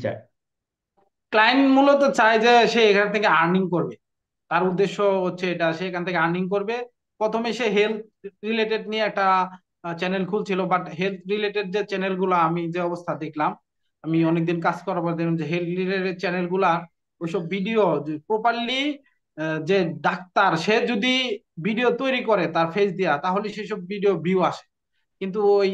চায়? ক্লায়েন্ট মূলত চায় যে সে এখান থেকে আর্নিং করবে। তার উদ্দেশ্য হচ্ছে এটা, সে এখান থেকে আর্নিং করবে। প্রথমে সে হেলথ রিলেটেড নিয়ে একটা চ্যানেল খুলছিল, বাট হেলথ রিলেটেড যে চ্যানেলগুলো আমি যে অবস্থা দেখলাম, আমি অনেকদিন কাজ করার পর দেখলাম যে হেলথ রিলেটেড চ্যানেলগুলা ওইসব ভিডিও প্রপারলি, যে ডাক্তার সে যদি ভিডিও তৈরি করে তার ফেস দিয়া, তাহলে সেসব ভিডিও ভিউ আসে। কিন্তু ওই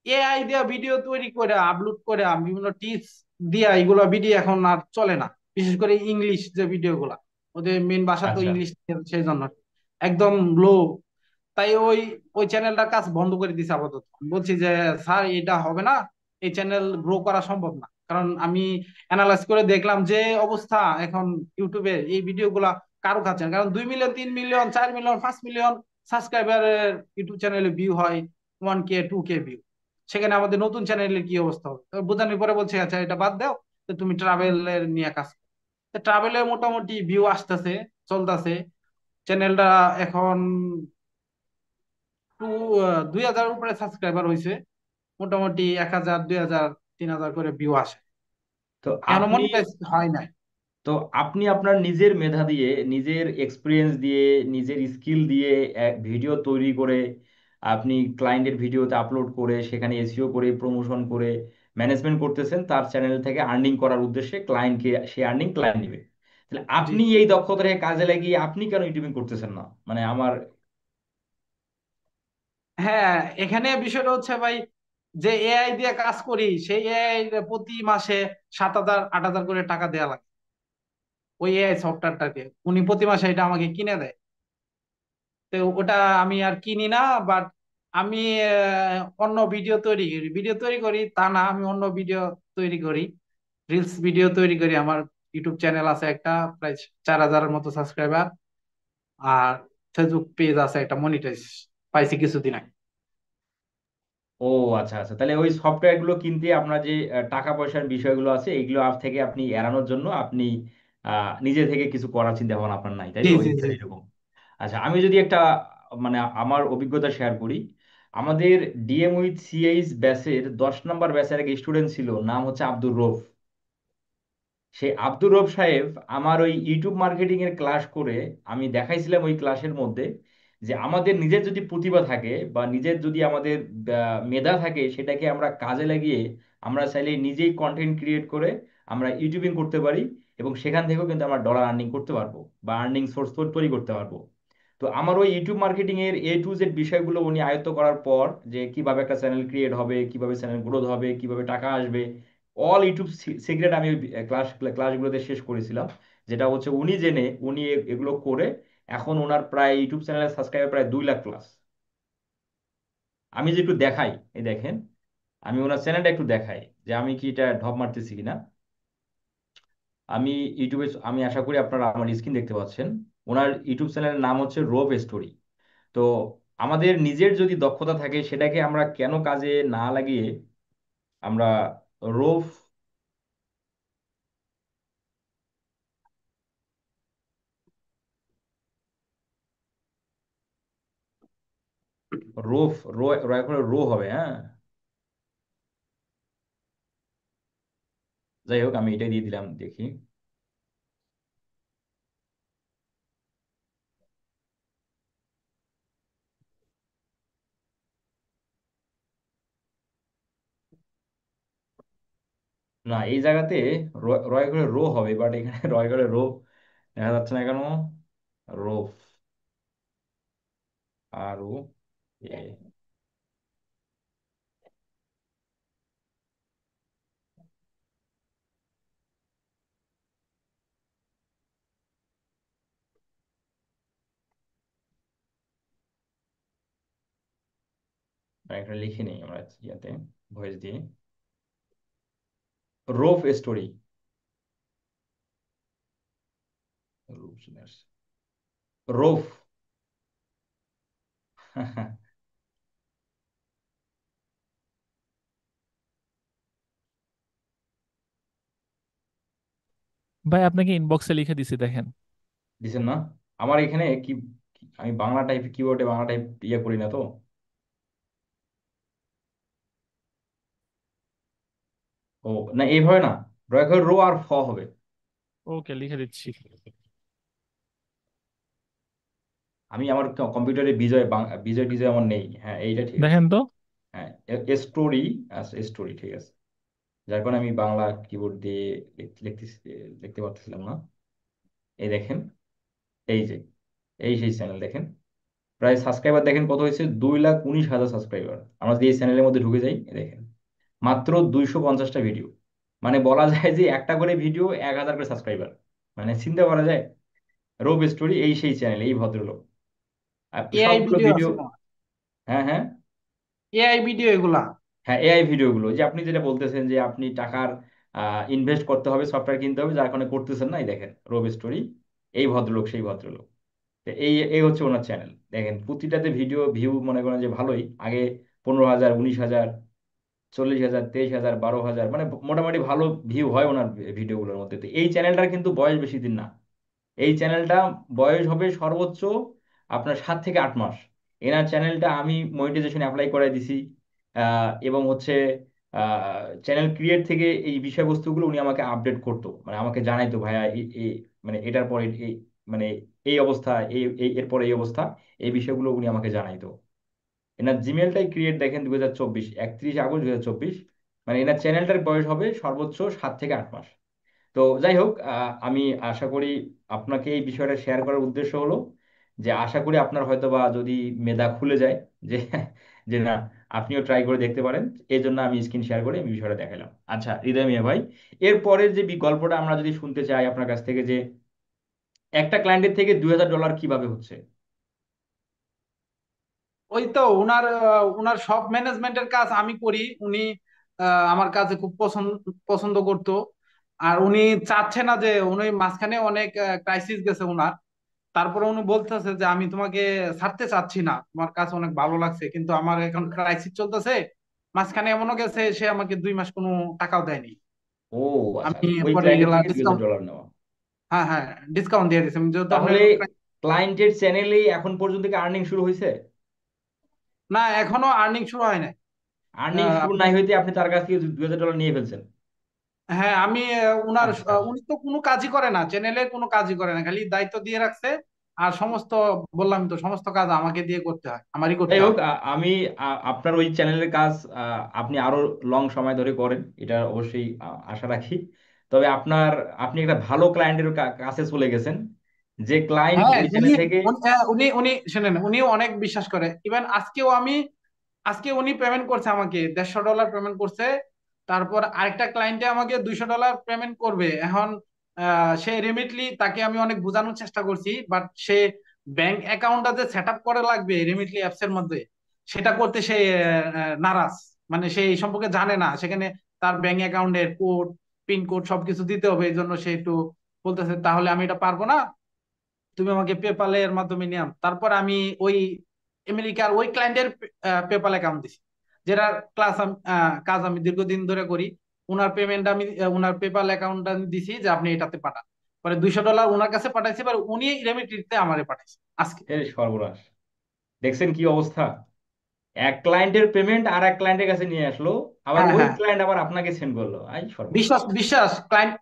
এআই দিয়া ভিডিও তৈরি করে আপলোড করে বিভিন্ন টিপস দিয়া এগুলো ভিডিও এখন আর চলে না। বিশেষ করে ইংলিশ যে ভিডিও গুলা, ওদের মেন ভাষা তো আচ্ছা। ইংলিশ, সেই জন্য একদম লো। তাই ওই ওই চ্যানেলটার কাজ বন্ধ করে দিছে আপাতত। আমি বলছি যে স্যার এটা হবে না, এই চ্যানেল গ্রো করা সম্ভব না। কারণ আমি অ্যানালাইজ করে দেখলাম যে অবস্থা এখন ইউটিউবে এই ভিডিও গুলা কারো কাছে না। কারণ 2 মিলিয়ন, 3 মিলিয়ন, 4 মিলিয়ন, 5 মিলিয়ন সাবস্ক্রাইবারের ইউটিউব চ্যানেলে ভিউ হয় 1K, 2K ভিউ। সেখানে আমাদের নতুন চ্যানেলের কি অবস্থা হবে? তো বোঝানোর পরে বলছে আচ্ছা এটা বাদ দাও, তো তুমি ট্রাভেলের নিয়ে কাজ করো। ট্রাভেলের মোটামুটি ভিউ আসতেছে, চলতেছে চ্যানেলটা এখন। টু 2,000 উপরে সাবস্ক্রাইবার হয়েছে, মোটামুটি 1,000, 2,000, 3,000 করে ভিউ আসে। তো এখনো আপনি মনিটাইজ হয় নাই। তো আপনি আপনার নিজের মেধা দিয়ে, নিজের এক্সপিরিয়েন্স দিয়ে, নিজের স্কিল দিয়ে এক ভিডিও তৈরি করে আপনি ক্লায়েন্টের ভিডিওতে আপলোড করে সেখানে এসইও করে প্রমোশন করে ম্যানেজমেন্ট করতেছেন, তার চ্যানেল থেকে আর্নিং করার উদ্দেশ্যে ক্লায়েন্টকে, সে আর্নিং ক্লায়েন্ট নেবে। তাহলে জি। আপনি এই দক্ষতাকে কাজে লাগিয়ে আপনি কেন ইউটিউবিং করতেছেন না? মানে আমার। হ্যাঁ, এখানে বিষয়টা হচ্ছে ভাই, যে এআই দিয়ে কাজ করি সেই এআই প্রতি মাসে 7,000, 8,000 করে টাকা দেওয়া লাগে ওই এআই সফটওয়্যারটাকে। উনি প্রতি মাসে এটা আমাকে কিনে দেয়। তো ওটা আমি আর কিনি না। বাট আমি অন্য ভিডিও তৈরি করি, ভিডিও তৈরি করি তা না, আমি অন্য ভিডিও তৈরি করি, রিলস ভিডিও তৈরি করি। আমার ইউটিউব চ্যানেল আছে একটা, প্রায় 4,000-এর মতো সাবস্ক্রাইবার। আর ফেসবুক পেজ আছে একটা, মনিটাইজ পাইছি কিছুদিন আগে। ও আচ্ছা আচ্ছা, তাহলে ওই সফটওয়্যার গুলো কিনতে আপনার যে টাকা পয়সার বিষয়গুলো আছে, এইগুলো আপ থেকে আপনি এড়ানোর জন্য আপনি নিজে থেকে কিছু করার চিন্তা ভাবনা আপনার নাই, তাই জি, তো? জি, জি, জি। এরকম। আচ্ছা, আমি যদি একটা মানে আমার অভিজ্ঞতা শেয়ার করি। আমাদের ডিএম উইথ সিএইচ ব্যাচের 10 নম্বর ব্যাচের এক স্টুডেন্ট ছিল, নাম হচ্ছে আব্দুর রৌফ। সেই আব্দুর রব সাহেব আমার ওই ইউটিউব মার্কেটিং এর ক্লাস করে, আমি দেখাইছিলাম ওই ক্লাসের মধ্যে যে আমাদের নিজের যদি প্রতিভা থাকে বা নিজের যদি আমাদের মেধা থাকে, সেটাকে আমরা কাজে লাগিয়ে আমরা চাইলে নিজেই কন্টেন্ট ক্রিয়েট করে আমরা ইউটিউবিং করতে পারি, এবং সেখান থেকেও কিন্তু আমরা ডলার আর্নিং করতে পারবো বা আর্নিং সোর্স তৈরি করতে পারবো। তো আমার ওই ইউটিউব মার্কেটিং এর A to Z বিষয়গুলো উনি আয়ত্ত করার পর, যে কিভাবে একটা চ্যানেল ক্রিয়েট হবে, কিভাবে চ্যানেল গ্রোথ হবে, কিভাবে টাকা আসবে, অল ইউটিউব সিক্রেট আমি ক্লাসগুলোতে শেষ করেছিলাম। যেটা হচ্ছে উনি জেনে, উনি এগুলো করে এখন ওনার প্রায় ইউটিউব চ্যানেলের সাবস্ক্রাইবার প্রায় 2 লাখ প্লাস। আমি যে একটু দেখাই, এই দেখেন, আমি ওনার চ্যানেলটা একটু দেখাই যে আমি কি এটা ঢপ মারতেছি কিনা। আমি ইউটিউবে, আমি আশা করি আপনারা আমার স্ক্রিন দেখতে পাচ্ছেন। ওনার ইউটিউব চ্যানেলের নাম হচ্ছে রোভ স্টোরি। তো আমাদের নিজের যদি দক্ষতা থাকে, সেটাকে আমরা কেন কাজে না লাগিয়ে আমরা রোভ রোভ রো রয় করে রো হবে, হ্যাঁ। যাই হোক, আমি এটাই দিয়ে দিলাম, দেখি। না, এই জায়গাতে রয় করে রো হবে, বাট এখানে রয় করে রো দেখা যাচ্ছে না কেন? রোফ, আর ও এ, এখানে লিখে নেই আমরা ইয়াতে, ভয়েস দিয়ে। Roof story. রোফ। ভাই আপনাকে ইনবক্সে লিখে দিছি দেখেন। দিছেন না? আমার এখানে কি, আমি বাংলা টাইপ, কিবোর্ডে বাংলা টাইপ ইয়ে করি না তো। ও না, এইভাবে না, দয়া করে রো আর ফ হবে। ওকে, লিখে দিচ্ছি। আমি আমার কম্পিউটারে বিজয় বিজয় টিজয় আমার নেই। হ্যাঁ, এইটা ঠিক আছে। দেখেন তো। হ্যাঁ, স্টোরি। আচ্ছা, স্টোরি ঠিক আছে। যার কারণে আমি বাংলা কিবোর্ড দিয়ে লিখতে পারতেছিলাম না। এই দেখেন, এই যে, এই সেই চ্যানেল দেখেন। প্রায় সাবস্ক্রাইবার দেখেন কত হয়েছে, 2,19,000 সাবস্ক্রাইবার। আমরা যদি এই চ্যানেলের মধ্যে ঢুকে যাই, এই দেখেন, মাত্র 250টা ভিডিও। মানে বলা যায় যে একটা করে ভিডিও 1,000 করে সাবস্ক্রাইবার। মানে চিন্তা করা যায়। রোব স্টোরি, এই সেই চ্যানেল, এই ভদ্রলোক। আর এআই সবগুলো ভিডিও ভিডিও। আছে না? হ্যাঁ, হ্যাঁ। এআই ভিডিও এগুলা? হ্যাঁ, এআই ভিডিওগুলো, যে আপনি যেটা বলতেছেন যে আপনি টাকার ইনভেস্ট করতে হবে, সফটওয়্যার কিনতে হবে, যার কারণে করতেছেন না, এই দেখেন রোব স্টোরি। এই ভদ্রলোক সেই ভদ্রলোক। তো এই এই হচ্ছে ওনার চ্যানেল। দেখেন প্রতিটাতে ভিডিও ভিউ মনে করেন যে ভালোই। আগে 15,000, 19,000, 40,000, 23,000, 12,000, মানে মোটামুটি ভালো ভিউ হয় ওনার ভিডিওগুলোর মধ্যে। তো এই চ্যানেলটার কিন্তু বয়স বেশি দিন না। এই চ্যানেলটা বয়স হবে সর্বোচ্চ আপনার 7 থেকে 8 মাস। এনার চ্যানেলটা আমি মনিটাইজেশন অ্যাপ্লাই করে দিছি। এবং হচ্ছে চ্যানেল ক্রিয়েট থেকে এই বিষয়বস্তুগুলো উনি আমাকে আপডেট করতো, মানে আমাকে জানাইতো, ভাইয়া মানে এটার পরে এই, মানে এই অবস্থা, এরপরে এই অবস্থা, এই বিষয়গুলো উনি আমাকে জানাইতো। এনার জিমেলটাই ক্রিয়েট দেখেন 2024, 31 আগস্ট 2024। মানে এনার চ্যানেলটার বয়স হবে সর্বোচ্চ 7 থেকে 8 মাস। তো যাই হোক, আমি আশা করি আপনাকে এই বিষয়টা শেয়ার করার উদ্দেশ্য হলো যে আশা করি আপনার হয়তোবা যদি মেধা খুলে যায়, যে যে না, আপনিও ট্রাই করে দেখতে পারেন। এই জন্য আমি স্ক্রিন শেয়ার করে এই বিষয়টা দেখালাম। আচ্ছা হৃদয় মিয়া ভাই, এরপরের যে গল্পটা আমরা যদি শুনতে চাই আপনার কাছ থেকে, যে একটা ক্লায়েন্টের থেকে $2,000 কিভাবে হচ্ছে। ওই তো উনার উনার সব ম্যানেজমেন্টের কাজ আমি করি। উনি আমার কাজে খুব পছন্দ পছন্দ করতো। আর উনি চাচ্ছে না যে, উনি মাঝখানে অনেক ক্রাইসিস গেছে উনার। তারপরে উনি বলতেছে যে আমি তোমাকে ছাড়তে চাচ্ছি না, তোমার কাছে অনেক ভালো লাগছে, কিন্তু আমার এখন ক্রাইসিস চলতেছে। মাঝখানে এমনও গেছে সে আমাকে 2 মাস কোনো টাকাও দেয়নি। ও আচ্ছা, আমি ওই পরে ক্লায়েন্টের এগুলা থেকে ডিসকাউন্ট, $2,000 নেওয়া। হ্যাঁ হ্যাঁ, ডিসকাউন্ট দিয়ে দিচ্ছি যেহেতু আপনার। তাহলে ক্লায়েন্টের চ্যানেলেই এখন পর্যন্ত কি আর্নিং শুরু হয়েছে? না, এখনো আর্নিং শুরু হয় নাই। আর্নিং শুরু নাই আপনার, হইতে আপনি তার কাছ থেকে $2,000 নিয়ে ফেলছেন? হ্যাঁ আমি উনার আচ্ছা। উনি তো কোনো কাজই করে না, চ্যানেলের কোনো কাজই করে না, খালি দায়িত্ব দিয়ে রাখছে। আর সমস্ত, বললাম তো, সমস্ত কাজ আমাকে দিয়ে করতে হয়, আমারই যাই করতে হোক, হয়। আমি আপনার ওই চ্যানেলের কাজ আপনি আরো লং সময় ধরে করেন, এটা অবশ্যই আশা রাখি। তবে আপনি একটা ভালো ক্লায়েন্টের কাছে চলে গেছেন, যে ক্লায়েন্ট হ্যাঁ, ওই উনি চ্যানেল থেকে। উনি উনি শুনেন, উনিও অনেক বিশ্বাস করে। ইভেন আজকেও আমি, আজকে উনি পেমেন্ট করছে আমাকে $150 পেমেন্ট করছে। তারপর আরেকটা ক্লায়েন্টে আমাকে $200 পেমেন্ট করবে এখন। সে রেমিটলি, তাকে আমি অনেক বোঝানোর চেষ্টা করছি, বাট সে ব্যাংক অ্যাকাউন্টটা যে সেট আপ করে লাগবে রেমিটলি অ্যাপস এর মধ্যে, সেটা করতে সে নারাজ। মানে সে এই সম্পর্কে জানে না, সেখানে তার ব্যাংক অ্যাকাউন্টের কোড, পিন কোড সবকিছু দিতে হবে। এই জন্য সে একটু বলতেছে তাহলে আমি এটা পারবো না, তুমি আমাকে পেপালের মাধ্যমে নিয়াম। তারপর আমি ওই আমেরিকার ওই ক্লায়েন্টের পেপাল অ্যাকাউন্ট দিছি, যেটা কাজ আমি দীর্ঘদিন ধরে করি। ওনার পেমেন্ট আমি ওনার পেপাল অ্যাকাউন্ট আমি দিছি যে আপনি এটাতে পাঠান। পরে $200 ওনার কাছে পাঠাইছি, এবার উনি রেমিটিতে আমারে পাঠাইছে আজকে। এর সর্বনাশ! দেখছেন কি অবস্থা? এক ক্লায়েন্টের পেমেন্ট আর এক ক্লায়েন্টের কাছে নিয়ে আসলো, আবার হ্যাঁ ওই হ্যাঁ, ক্লায়েন্ট আবার আপনাকে সেন্ড করলো। আই সর্বনাশ! বিশ্বাস বিশ্বাস ক্লায়েন্ট,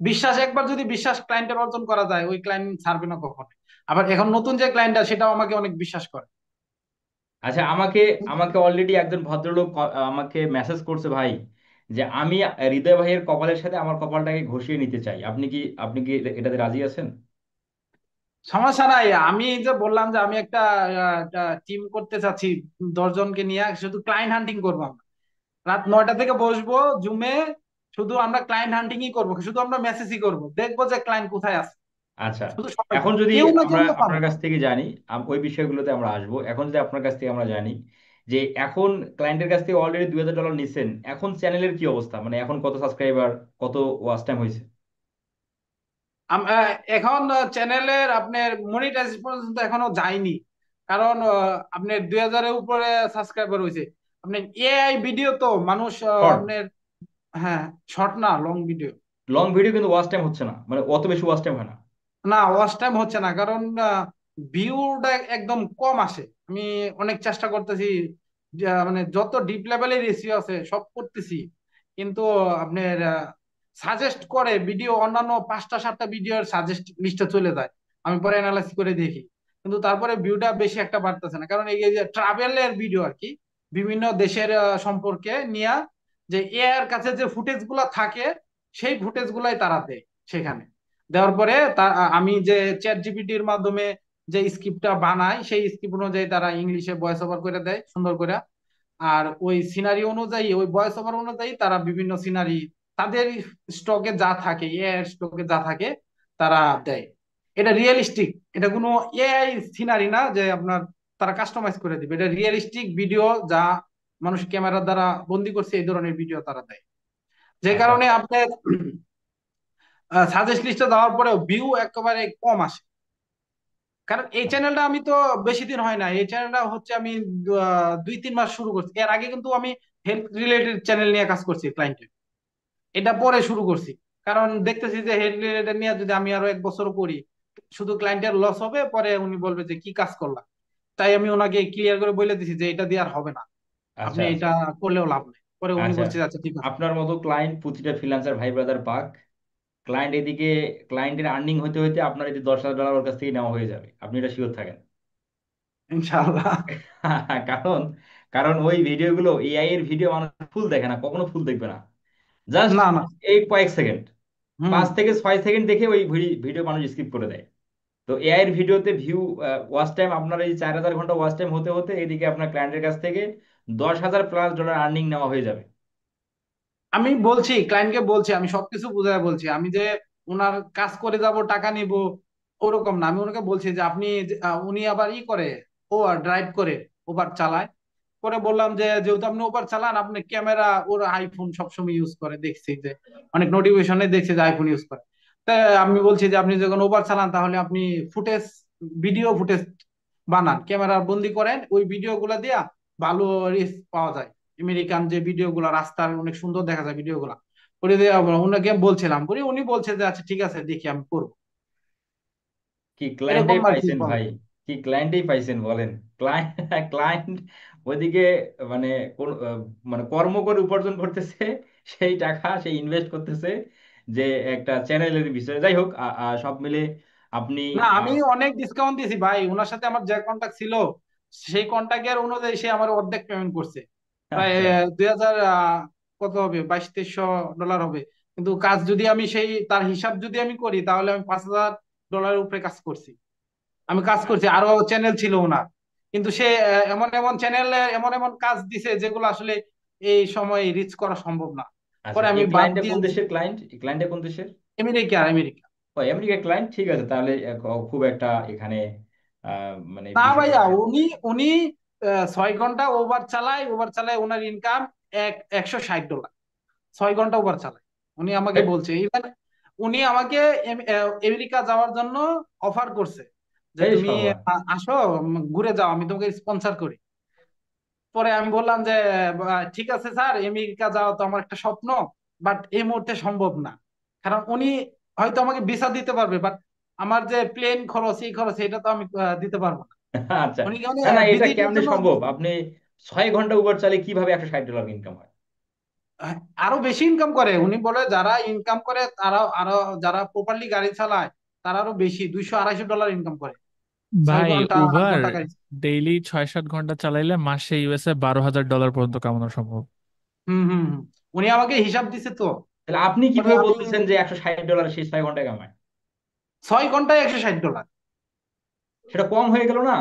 বিশ্বাস একবার যদি বিশ্বাস ক্লায়েন্টের অর্জন করা যায়, ওই ক্লায়েন্ট ছাড়বে না কখনো। আবার এখন নতুন যে ক্লায়েন্টটা, সেটাও আমাকে অনেক বিশ্বাস করে। আচ্ছা, আমাকে আমাকে অলরেডি একজন ভদ্রলোক আমাকে মেসেজ করছে ভাই, যে আমি হৃদয় ভাইয়ের কপালের সাথে আমার কপালটাকে ঘষিয়ে নিতে চাই। আপনি কি এটাতে রাজি আছেন? সমস্যা নাই। আমি যে বললাম যে আমি একটা টিম করতে চাচ্ছি, 10 জনকে নিয়ে শুধু ক্লায়েন্ট হান্টিং করবো আমরা। রাত 9টা থেকে বসবো জুমে, শুধু আমরা ক্লায়েন্ট হান্টিংই করবো, শুধু আমরা মেসেজই করবো, দেখবো যে ক্লায়েন্ট কোথায় আছে। আচ্ছা, শুধু সবাই, এখন যদি কেউ না কেউ আমরা তো পাবো। আপনার কাছ থেকে জানি, ওই বিষয়গুলোতে আমরা আসবো। এখন যদি আপনার কাছ থেকে আমরা জানি যে এখন ক্লায়েন্টের কাছ থেকে অলরেডি $2,000 নিচ্ছেন, এখন চ্যানেলের কি অবস্থা, মানে এখন কত সাবস্ক্রাইবার, কত ওয়াচ টাইম হয়েছে? এখন চ্যানেলের আপনার মনিটাইজেশন পর্যন্ত এখনো যায়নি। কারণ আপনার 2000-এর উপরে সাবস্ক্রাইবার হয়েছে। আপনার এআই ভিডিও তো মানুষ শর্ট। আপনার, হ্যাঁ, শর্ট না, লং ভিডিও। লং ভিডিও কিন্তু ওয়াচ টাইম হচ্ছে না, মানে অত বেশি ওয়াচ টাইম হয় না। না, ওয়াচ টাইম হচ্ছে না, কারণ ভিউটা একদম কম আসে। আমি অনেক চেষ্টা করতেছি, মানে যত ডিপ লেভেলের রেসিও আছে সব করতেছি, কিন্তু আপনার সাজেস্ট করে ভিডিও, অন্যান্য 5টা 7টা ভিডিওর সাজেস্ট লিস্টে চলে যায়। আমি পরে অ্যানালাইসিস করে দেখি, কিন্তু তারপরে ভিউটা বেশি একটা বাড়তেছে না, কারণ এই যে ট্রাভেলের ভিডিও আর কি, বিভিন্ন দেশের সম্পর্কে নিয়ে যে এর কাছে যে ফুটেজ গুলা থাকে, সেই ফুটেজ গুলাই তারা দেয় সেখানে। দেওয়ার পরে আমি যে চ্যাট জিপিটির মাধ্যমে যে স্ক্রিপ্টটা বানাই, সেই স্ক্রিপ্ট অনুযায়ী তারা ইংলিশে ভয়েস ওভার করে দেয় সুন্দর করে। আর ওই সিনারি অনুযায়ী, ওই ভয়েস ওভার অনুযায়ী তারা বিভিন্ন সিনারি তাদের স্টকে যা থাকে, এআই স্টকে যা থাকে তারা দেয়। এটা রিয়েলিস্টিক, এটা কোনো এআই সিনারি না যে আপনার তারা কাস্টমাইজ করে দিবে। এটা রিয়েলিস্টিক ভিডিও, যা মানুষ ক্যামেরার দ্বারা বন্দি করছে, এই ধরনের ভিডিও তারা দেয়। যে আচ্ছা কারণে আচ্ছা। আপনার সাজেস্ট লিস্টে দেওয়ার পরেও ভিউ একেবারে কম আসে। কারণ এই চ্যানেলটা আমি তো বেশি দিন হয় না, এই চ্যানেলটা হচ্ছে আমি 2-3 মাস শুরু করছি। এর আগে কিন্তু আমি হেলথ রিলেটেড চ্যানেল নিয়ে কাজ করছি ক্লায়েন্টের, এটা পরে শুরু করছি। কারণ দেখতেছি যে হেলথ রিলেটেড নিয়ে যদি আমি আরো 1 বছর করি, শুধু ক্লায়েন্টের লস হবে, পরে উনি বলবে যে কি কাজ করলাম। তাই আমি ওনাকে ক্লিয়ার করে বলে দিছি যে এটা দিয়ে আর হবে না, আচ্ছা আপনি আচ্ছা। এটা করলেও লাভ নেই। পরে উনি আচ্ছা, বলছে আচ্ছা ঠিক আছে। আপনার মতো ক্লায়েন্ট প্রতিটা ফ্রিল্যান্সার ভাই ব্রাদার পাক। ক্লায়েন্ট এদিকে, ক্লায়েন্টের আর্নিং হতে হতে আপনার এই যে $10,000 ওর কাছ থেকে নেওয়া হয়ে যাবে, আপনি এটা শিওর থাকেন। ইনশাআল্লাহ। কারণ কারণ ওই ভিডিওগুলো, এআই এর ভিডিও মানুষ ফুল দেখে না, কখনো ফুল দেখবে না। জাস্ট না না। এই কয়েক সেকেন্ড, হুম। 5 থেকে 6 সেকেন্ড দেখে ওই ভিডিও মানুষ স্কিপ করে দেয়। তো এআই এর ভিডিওতে ভিউ, ওয়াচ টাইম, আপনার এই 4,000 ঘন্টা ওয়াচ টাইম হতে হতে এদিকে আপনার ক্লায়েন্টের কাছ থেকে $10,000+ আর্নিং নেওয়া হয়ে যাবে। আমি বলছি ক্লায়েন্টকে, বলছি আমি সবকিছু বুঝায় বলছি, আমি যে ওনার কাজ করে যাব টাকা নিব ওরকম না। আমি ওনাকে বলছি যে আপনি উনি আবার করে, ওভার ড্রাইভ করে, ওভার চালায়। পরে বললাম যে যেহেতু আপনি ওভার চালান, আপনি ক্যামেরা, ওর আইফোন সবসময় ইউজ করে, দেখছি যে অনেক নোটিফিকেশনে দেখছি যে আইফোন ইউজ করে। তাই আমি বলছি যে আপনি যখন ওভার চালান, তাহলে আপনি ফুটেজ, ভিডিও ফুটেজ বানান, ক্যামেরা বন্দি করেন, ওই ভিডিও গুলা দিয়া ভালো রিস্ক পাওয়া যায়। আমেরিকান যে ভিডিও গুলা, রাস্তার অনেক সুন্দর দেখা যায় ভিডিও গুলা, করে দিয়ে ওনাকে বলছিলাম, বলি উনি বলছে যে আচ্ছা ঠিক আছে দেখি আমি করবো। কি ক্লায়েন্টেই এরকম আর কি পাইছেন বলে। ভাই, কি ক্লায়েন্টেই পাইছেন বলেন। ক্লায়েন্ট ক্লায়েন্ট ওইদিকে মানে কোন মানে কর্ম করে উপার্জন করতেছে, সেই টাকা সেই ইনভেস্ট করতেছে যে একটা চ্যানেলের বিষয়ে। যাই হোক, সব মিলে আপনি না, আমি অনেক ডিসকাউন্ট দিয়েছি ভাই, ওনার সাথে আমার যে কন্ট্যাক্ট ছিল, সেই কন্ট্যাক্টের অনুযায়ী সে আমার অর্ধেক পেমেন্ট করছে। প্রায় আচ্ছা। 2000 কত হবে, 2200-2300 ডলার হবে। কিন্তু কাজ যদি আমি সেই তার হিসাব যদি আমি করি, তাহলে আমি $5000 উপরে কাজ করছি। আমি কাজ করছি, আরো চ্যানেল ছিল ওনার, কিন্তু সে এমন এমন চ্যানেলে এমন এমন কাজ দিছে যেগুলো আসলে এই সময় রিচ করা সম্ভব না। আচ্ছা, পরে আমি এই বাদ ক্লায়েন্টটা কোন দিয়েছি। দেশের ক্লায়েন্ট, এই ক্লায়েন্টটা কোন দেশের? America, America. ও, আমেরিকার ক্লায়েন্ট, ঠিক আছে তাহলে। খুব একটা এখানে মানে না বিষয়টা। ভাইয়া, উনি উনি 6 ঘন্টা ওভার চালায়, ওভার চালায়, ওনার ইনকাম $160। 6 ঘন্টা ওভার চালায়, উনি আমাকে হেট, বলছে। ইভেন উনি আমাকে আমেরিকা যাওয়ার জন্য অফার করছে যে এই তুমি সর্বনাশ। আসো, ঘুরে যাও, আমি তোমাকে স্পন্সর করি। পরে আমি বললাম যে ঠিক আছে স্যার, আমেরিকা যাওয়া তো আমার একটা স্বপ্ন, বাট এই মুহূর্তে সম্ভব না। কারণ উনি হয়তো আমাকে ভিসা দিতে পারবে, বাট আমার যে প্লেন খরচ, এই খরচ, এটা তো আমি দিতে পারবো না। আচ্ছা। উনি কেমন না না, এটা ভিজিটের কেমনে জন্য সম্ভব? আপনি 6 ঘন্টা উবার চালিয়ে কিভাবে $160 ইনকাম হয়? আরো বেশি ইনকাম করে। উনি বলে যারা ইনকাম করে তারা আরো, যারা প্রপারলি গাড়ি চালায় তারা আরো বেশি, $200-250 ইনকাম করে। ছয় আচ্ছা। ভাই, ঘন্টা আট উবার ঘন্টা গাড়ি। ডেইলি 6-7 ঘন্টা চালাইলে মাসে ইউএসএ $12,000 পর্যন্ত কামানো সম্ভব। হুম হুম হুম। উনি আমাকে হিসাব দিছে তো। তাহলে আপনি পরে কিভাবে আমি বলতেছেন যে $160 সেই 6 ঘন্টায় কামায়? 6 ঘন্টায় $160। সেটা কম হয়ে গেল না?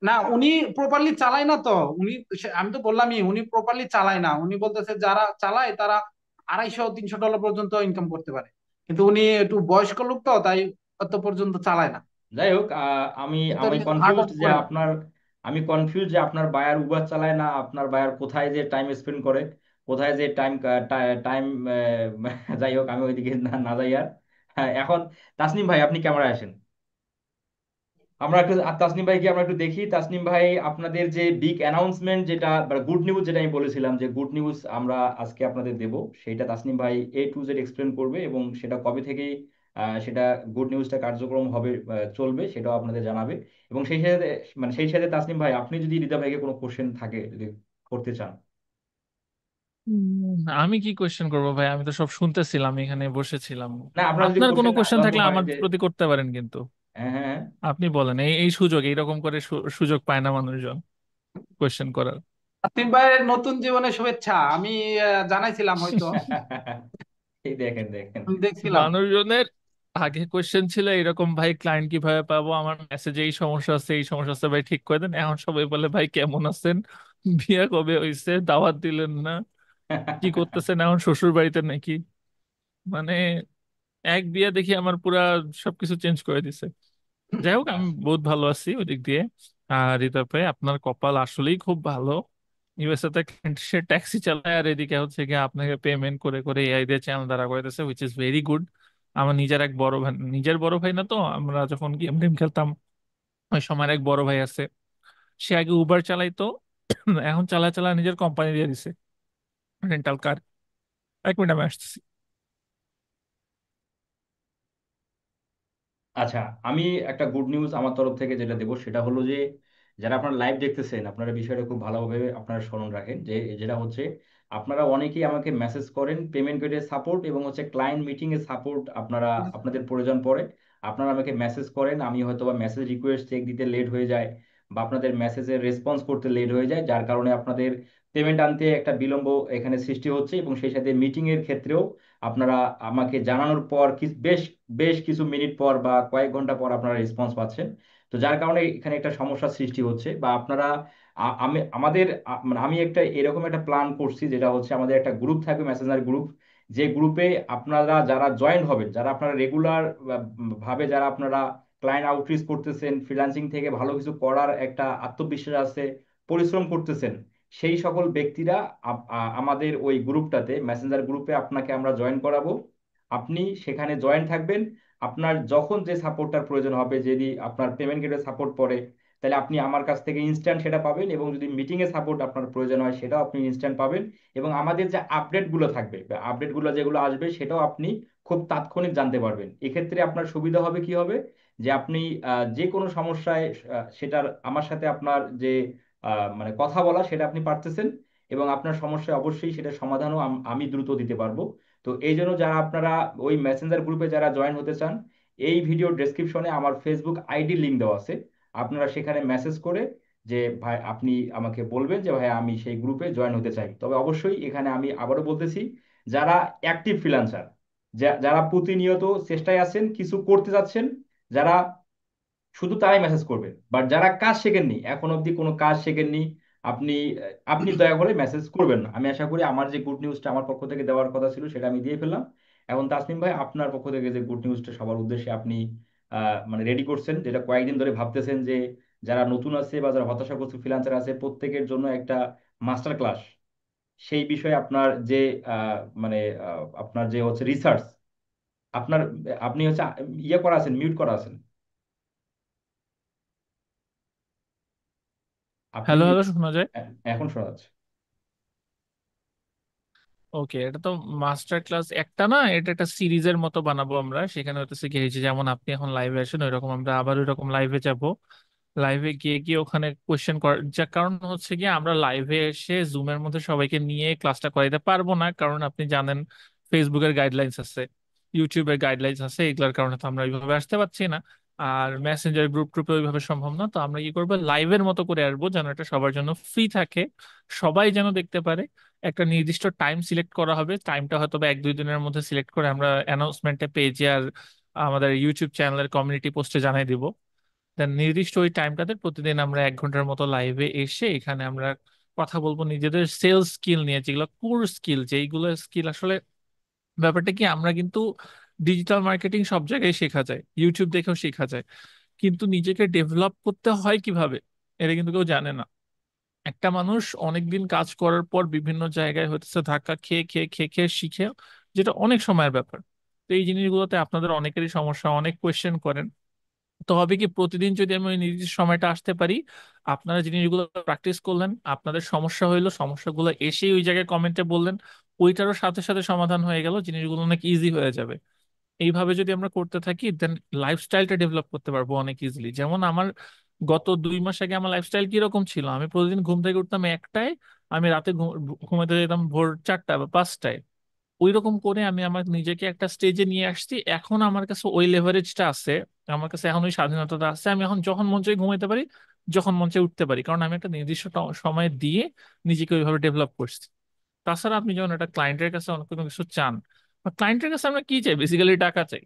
না, উনি প্রপারলি চালায় না তো। উনি আমি তো বললামই, উনি প্রপারলি চালায় না। উনি বলতেছে যারা চালায় তারা $250-300 পর্যন্ত ইনকাম করতে পারে, কিন্তু উনি একটু বয়স্ক লোক তো, তাই অত পর্যন্ত চালায় না। যাই হোক, আমি কিন্তু আমি হার্ড কনফিউজড ওয়ার্ক যে করে। আপনার, আমি কনফিউজ যে আপনার বায়ার উবার চালায় না, আপনার বায়ার কোথায় যে টাইম স্পেন্ড করে, কোথায় যে টাইম টাইম যাই হোক, আমি ওইদিকে না না যাই আর। হ্যাঁ, এখন তাসনিম ভাই আপনি ক্যামেরায় আসেন। আমরা একটু তাসনিম ভাইকে আমরা একটু দেখি। তাসনিম ভাই, আপনাদের যে বিগ অ্যানাউন্সমেন্ট, যেটা গুড নিউজ, যেটা আমি বলেছিলাম যে গুড নিউজ আমরা আজকে আপনাদের দেব, সেইটা তাসনিম ভাই A to Z এক্সপ্লেন করবে, এবং সেটা কবে থেকে সেটা গুড নিউজটা কার্যক্রম হবে, চলবে, সেটাও আপনাদের জানাবে। এবং সেই সাথে, মানে সেই সাথে তাসনিম ভাই, আপনি যদি হৃদয় ভাইকে কোনো কোশ্চেন থাকে যদি করতে চান। আমি কি কোয়েশ্চেন করবো ভাই? আমি তো সব শুনতেছিলাম, এখানে বসেছিলাম। না, আপনারা যদি আপনার কোনো কোশ্চেন কোয়েশ্চেন আগ্রহ থাকলে হয় আমার যে, প্রতি করতে পারেন কিন্তু। হ্যাঁ হ্যাঁ হ্যাঁ। আপনি বলেন, এই এই সুযোগ, এইরকম করে সুযোগ পায় না মানুষজন কোয়েশ্চেন করার। আসিফ ভাইয়ের নতুন জীবনে শুভেচ্ছা। আমি জানাইছিলাম হয়তো, এই দেখেন দেখেন। আমি দেখছিলাম। মানুষজনের আগে কোয়েশ্চেন ছিল এরকম, ভাই ক্লায়েন্ট কিভাবে পাবো, আমার মেসেজে এই সমস্যা আছে এই সমস্যা আছে, ভাই ঠিক করে দেন। এখন সবাই বলে ভাই কেমন আছেন, বিয়ে কবে হইছে, দাওয়াত দিলেন না, কি করতেছেন এখন, শ্বশুর বাড়িতে নাকি? মানে এক বিয়ে দেখি আমার পুরা সবকিছু চেঞ্জ করে দিছে। যাই হোক, আমি আচ্ছা। বহুত ভালো আছি ওই দিক দিয়ে। আর হৃদয় ভাই, আপনার কপাল আসলেই খুব ভালো। ইউএসএ তে সে ট্যাক্সি চালায়, আর এদিকে হচ্ছে গিয়ে আপনাকে পেমেন্ট করে করে এআই দিয়ে চ্যানেল দাঁড়া করে দিচ্ছে, হুইচ ইজ ভেরি গুড। আমার নিজের এক বড় ভাই, নিজের বড় ভাই না তো, আমরা যখন গেম টেম খেলতাম ওই সময় এক বড় ভাই আছে, সে আগে উবার চালাইতো, এখন চালায় চালায় নিজের কোম্পানি দিয়ে দিছে, রেন্টাল কার। 1 মিনিট, আমি আসতেছি। আচ্ছা, আমি একটা গুড নিউজ আমার তরফ থেকে যেটা দেবো সেটা হলো যে, যারা আপনারা লাইভ দেখতেছেন আপনারা বিষয়টা খুব ভালোভাবে আপনারা স্মরণ রাখেন যে যেটা হচ্ছে, আপনারা অনেকেই আমাকে মেসেজ করেন পেমেন্ট গেটের সাপোর্ট এবং হচ্ছে ক্লায়েন্ট মিটিং এর সাপোর্ট আপনারা, আপনাদের প্রয়োজন পড়ে। আপনারা আমাকে মেসেজ করেন, আমি হয়তো বা মেসেজ রিকোয়েস্ট চেক দিতে লেট হয়ে যায় বা আপনাদের মেসেজের রেসপন্স করতে লেট হয়ে যায়, যার কারণে আপনাদের পেমেন্ট আনতে একটা বিলম্ব এখানে সৃষ্টি হচ্ছে, এবং সেই সাথে মিটিং এর ক্ষেত্রেও আপনারা আমাকে জানানোর পর বেশ বেশ কিছু মিনিট পর বা কয়েক ঘন্টা পর আপনারা রেসপন্স পাচ্ছেন। তো যার কারণে এখানে একটা সমস্যার সৃষ্টি হচ্ছে, বা আপনারা আমি আমাদের মানে আমি একটা এরকম একটা প্ল্যান করছি, যেটা হচ্ছে আমাদের একটা গ্রুপ থাকবে, মেসেঞ্জার গ্রুপ। যে গ্রুপে আপনারা যারা জয়েন হবেন, যারা আপনারা রেগুলার ভাবে যারা আপনারা ক্লায়েন্ট আউটরিচ করতেছেন, ফ্রিল্যান্সিং থেকে ভালো কিছু করার একটা আত্মবিশ্বাস আছে, পরিশ্রম করতেছেন, সেই সকল ব্যক্তিরা আমাদের ওই গ্রুপটাতে, মেসেঞ্জার গ্রুপে আপনাকে আমরা জয়েন করাবো। আপনি সেখানে জয়েন থাকবেন। আপনার যখন যে সাপোর্টটার প্রয়োজন হবে, যদি আপনার পেমেন্ট গেটের সাপোর্ট পড়ে, তাহলে আপনি আমার কাছ থেকে ইনস্ট্যান্ট সেটা পাবেন, এবং যদি মিটিং এ সাপোর্ট আপনার প্রয়োজন হয় সেটাও আপনি ইনস্ট্যান্ট পাবেন। এবং আমাদের যে আপডেটগুলো থাকবে, আপডেটগুলো যেগুলো আসবে সেটাও আপনি খুব তাৎক্ষণিক জানতে পারবেন। এক্ষেত্রে আপনার সুবিধা হবে কি হবে, যে আপনি যে কোনো সমস্যায় সেটার আমার সাথে আপনার যে মানে কথা বলা সেটা আপনি পারতেছেন, এবং আপনার সমস্যায় অবশ্যই সেটা সমাধানও আমি দ্রুত দিতে পারবো। তো এই জন্য যারা আপনারা ওই মেসেঞ্জার গ্রুপে যারা জয়েন হতে চান, এই ভিডিও ডেসক্রিপশনে আমার ফেসবুক আইডি লিংক দেওয়া আছে। আপনারা সেখানে মেসেজ করে যে ভাই আপনি আমাকে বলবেন যে ভাই আমি সেই গ্রুপে জয়েন হতে চাই। তবে অবশ্যই এখানে আমি আবারও বলতেছি, যারা অ্যাক্টিভ ফ্রিল্যান্সার, যারা প্রতিনিয়ত চেষ্টায় আছেন, কিছু করতে যাচ্ছেন, যারা শুধু তারাই মেসেজ করবেন। বাট যারা কাজ শেখেননি, এখন অবধি কোনো কাজ শেখেননি, আপনি আপনি দয়া করে মেসেজ করবেন না। আমি আশা করি আমার যে গুড নিউজটা আমার পক্ষ থেকে দেওয়ার কথা ছিল সেটা আমি দিয়ে ফেললাম। এখন তাসনিম ভাই, আপনার পক্ষ থেকে যে গুড নিউজটা সবার উদ্দেশ্যে আপনি মানে রেডি করছেন, যেটা কয়েকদিন ধরে ভাবতেছেন, যে যারা নতুন আছে বা যারা হতাশাগ্রস্ত ফ্রিল্যান্সার আছে প্রত্যেকের জন্য একটা মাস্টার ক্লাস, সেই বিষয়ে আপনার যে মানে আপনার যে হচ্ছে রিসার্চ, আপনার আপনি হচ্ছে ইয়ে করা আছেন, মিউট করা আছেন, আপনি হ্যালো মিউট। হ্যালো, শোনা যায়? এখন শোনা যাচ্ছে। ওকে, এটা তো মাস্টার ক্লাস একটা না, এটা একটা সিরিজের মতো বানাবো আমরা। সেখানে হচ্ছে কি হয়েছে, যেমন আপনি এখন লাইভে আসেন ওইরকম আমরা আবার ওইরকম লাইভে যাব। লাইভে গিয়ে গিয়ে ওখানে কোয়েশ্চেন করার, যার কারণ হচ্ছে কি আমরা লাইভে এসে জুমের মধ্যে সবাইকে নিয়ে ক্লাসটা করাইতে পারবো না, কারণ আপনি জানেন ফেসবুকের গাইডলাইন্স আছে, ইউটিউবের গাইডলাইন্স আছে, এগুলোর কারণে তো আমরা ওইভাবে আসতে পারছি না। আর মেসেঞ্জার গ্রুপ ট্রুপে ওইভাবে সম্ভব না। তো আমরা কি করবো, লাইভের মতো করে আসবো, যেন এটা সবার জন্য ফ্রি থাকে, সবাই যেন দেখতে পারে। একটা নির্দিষ্ট টাইম সিলেক্ট করা হবে, টাইমটা হয়তো বা 1-2 দিনের মধ্যে সিলেক্ট করে আমরা অ্যানাউন্সমেন্টে পেজে আর আমাদের ইউটিউব চ্যানেলের কমিউনিটি পোস্টে জানাই দিব। দেন নির্দিষ্ট ওই টাইমটাতে প্রতিদিন আমরা 1 ঘন্টার মতো লাইভে এসে এখানে আমরা কথা বলবো নিজেদের সেলস স্কিল নিয়ে, যেগুলো কোর স্কিল, যেইগুলো স্কিল আসলে, ব্যাপারটা কি, আমরা কিন্তু ডিজিটাল মার্কেটিং সব জায়গায় শেখা যায়, ইউটিউব দেখেও শেখা যায়, কিন্তু নিজেকে ডেভেলপ করতে হয় কিভাবে, এটা কিন্তু কেউ জানে না। একটা মানুষ অনেকদিন কাজ করার পর বিভিন্ন জায়গায় হচ্ছে ধাক্কা খেয়ে খেয়ে খেয়ে খেয়ে শিখে, যেটা অনেক সময়ের ব্যাপার। তো এই জিনিসগুলোতে আপনাদের অনেকেরই সমস্যা, অনেক কোয়েশ্চেন করেন। তো হবে কি, প্রতিদিন যদি আমি ওই নির্দিষ্ট সময়টা আসতে পারি, আপনারা জিনিসগুলো প্র্যাকটিস করলেন, আপনাদের সমস্যা হইলো, সমস্যাগুলো এসেই ওই জায়গায় কমেন্টে বললেন, ওইটারও সাথে সাথে সমাধান হয়ে গেল, জিনিসগুলো অনেক ইজি হয়ে যাবে। এইভাবে যদি আমরা করতে থাকি, দেন লাইফস্টাইলটা ডেভেলপ করতে পারবো অনেক ইজিলি। যেমন আমার গত 2 মাস আগে আমার লাইফস্টাইল কিরকম ছিল, আমি প্রতিদিন ঘুম থেকে উঠতাম 1টায়, আমি রাতে ঘুমাতে যেতাম ভোর 4টা বা 5টায়। ওই রকম করে আমি আমার নিজেকে একটা স্টেজে নিয়ে আসছি, এখন আমার কাছে ওই লেভারেজটা আছে, আমার কাছে এখন ওই স্বাধীনতাটা আছে, আমি এখন যখন মন চাই ঘুমাইতে পারি, যখন মন চাই উঠতে পারি, কারণ আমি একটা নির্দিষ্ট সময় দিয়ে নিজেকে ওইভাবে ডেভেলপ করছি। তাছাড়া আপনি যখন একটা ক্লায়েন্টের কাছে অনেক কোনো কিছু চান, বা ক্লায়েন্টের কাছে আমরা কি চাই, বেসিক্যালি টাকা চাই।